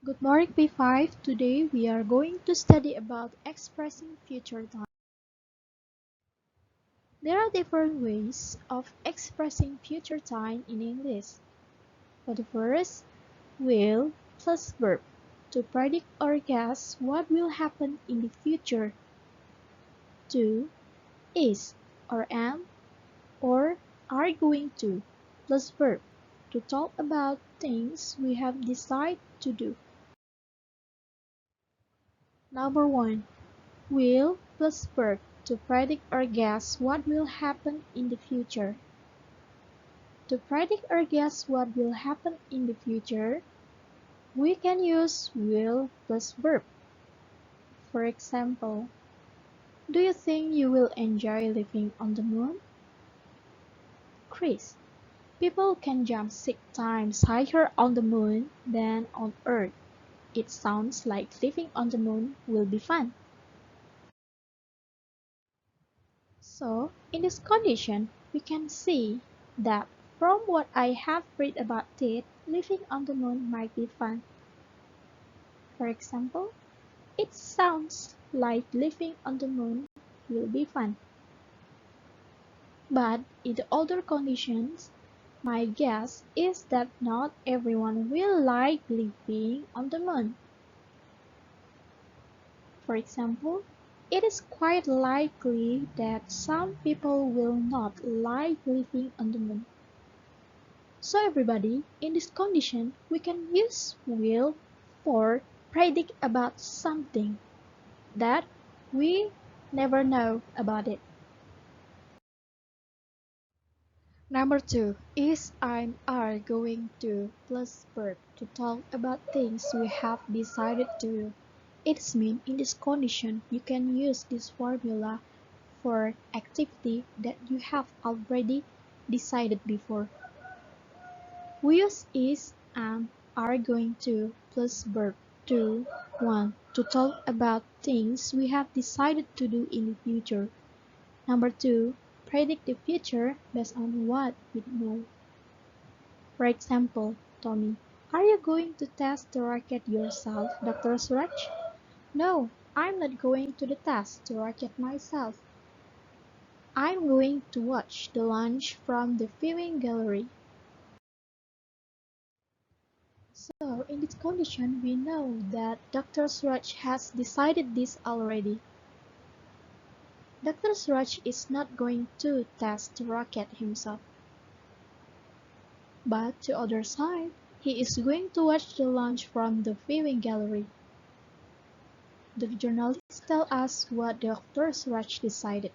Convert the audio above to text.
Good morning, P5. Today we are going to study about expressing future time. There are different ways of expressing future time in English. For the first, will plus verb to predict or guess what will happen in the future. 2. Is or am or are going to plus verb to talk about things we have decided to do. Number 1. Will plus verb to predict or guess what will happen in the future. To predict or guess what will happen in the future, we can use will plus verb. For example, do you think you will enjoy living on the moon? Chris, people can jump 6 times higher on the moon than on Earth. It sounds like living on the moon will be fun. So, in this condition, we can see that from what I have read about it, living on the moon might be fun. For example, it sounds like living on the moon will be fun. But in the other conditions, my guess is that not everyone will like living on the moon. For example, it is quite likely that some people will not like living on the moon. So everybody, in this condition, we can use will for predict about something that we never know about it. Number 2 is I'm are going to plus verb to talk about things we have decided to do. It means in this condition you can use this formula for activity that you have already decided before. We use is and are going to plus verb to 1 to talk about things we have decided to do in the future. Number 2, predict the future based on what we know. For example, Tommy, are you going to test the rocket yourself, Dr. Suraj? No, I'm not going to the test the rocket myself. I'm going to watch the launch from the viewing gallery. So, in this condition, we know that Dr. Suraj has decided this already. Dr. Suraj is not going to test the rocket himself. But to other side, he is going to watch the launch from the viewing gallery. The journalists tell us what Dr. Suraj decided.